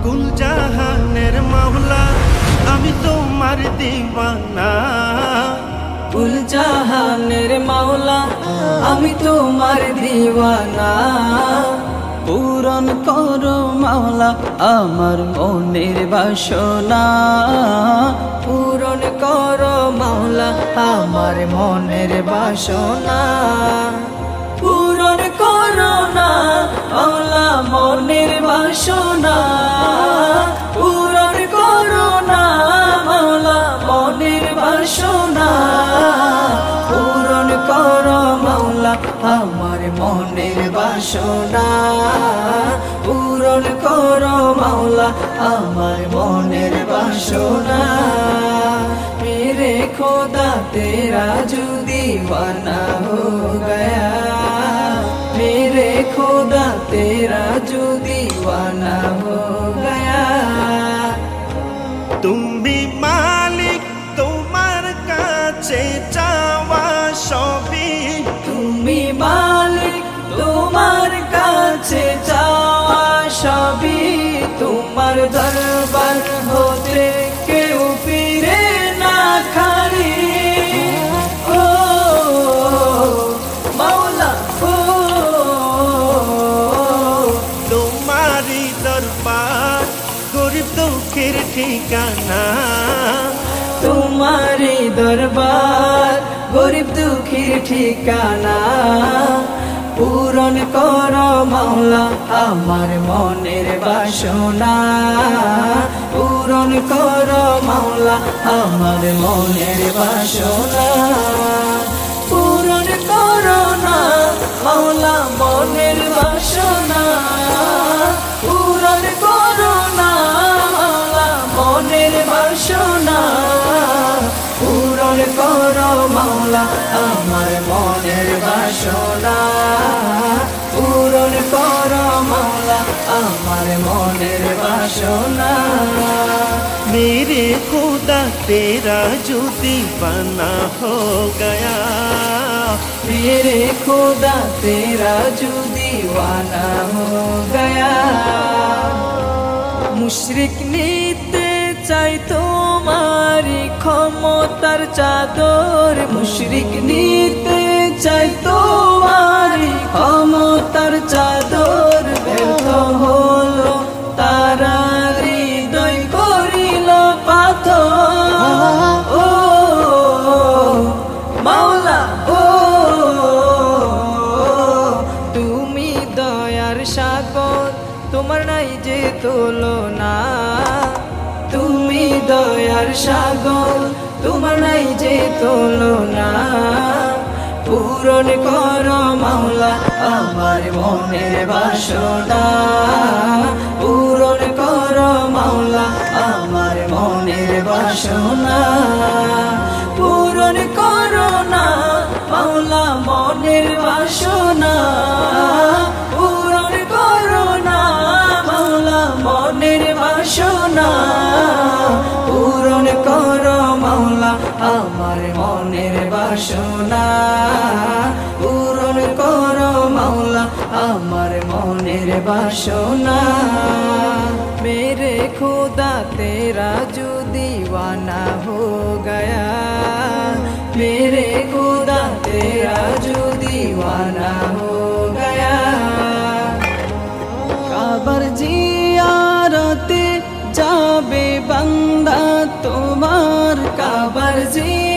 কুল জাহানের মাওলা আমি তোমার দিওয়ানা। কুল জাহানের মাওলা আমি তোমার দিওয়ানা। পূরণ করো মাওলা আমার মনের বাসনা। পূরণ করো মাওলা আমার মনের বাসনা। পূরণ করো না মাওলা মনের বাসনা। পূরণ করো না মাওলা মনের বাসনা। পূরণ করো মাওলা আমার মনের বাসনা। পূরণ করো মাওলা আমার মনের বাসনা। मेरे खुदा तेरा जो दीवाना हो गया। मेरे खुदा तेरा जो दीवाना हो गया। তুমি মালিক তোমার কাছে চাওয়া সবই। তুমি মালিক তোমার কাছে চাওয়া সবই। তোমার দরবার হতে কেউ ফিরে না খালি। ও মাওলা ও তোমারই দরবার গরিব দুঃখের ঠিকানা। তোমারি দরবার গরিব দুঃখীর ঠিকানা। পূরণ করো মাওলা আমার মনের বাসনা। পূরণ করো মাওলা আমার মনের বাসনা। পূরণ করো না মাওলা মনের বাসনা। পূরণ করো না মাওলা মনের বাসনা। পূরণ করো মাওলা আমার মনের বাসনা। পূরণ করো মাওলা আমার মনের বাসনা। मेरे खुदा तेरा जो दीवाना हो गया। मेरे खुदा तेरा जो दीवाना हो गया। मुशरिक নিতে চাই তোমারি ক্ষমতার চাদর। মুশরিক নিতে চাই তোমারি ক্ষমতার চাদর। ব্যর্থ হলো তারা হৃদয় করিল পাথর। ও মাওলা ও তুমি দয়ার সাগর তোমার নাই যে তুলনা। তুমি দয়ার সাগর তোমার নাই যে তুলনা। পূরণ করো মাওলা আমার মনের বাসনা। পূরণ করো মাওলা আমার মনের বাসনা। পূরণ করো না মাওলা মনের বাসনা। পূরণ করো না মাওলা মনের বাসনা। পূরণ করো মাওলা আমার মনের বাসনা। পূরণ করো মাওলা আমার মনের বাসনা। मेरे खुदा तेरा जो दीवाना हो गया। मेरे खुदा तेरा जो दीवाना हो गया। কাবার জিয়ারতে যাবে বান্দা তোমার। काबर जी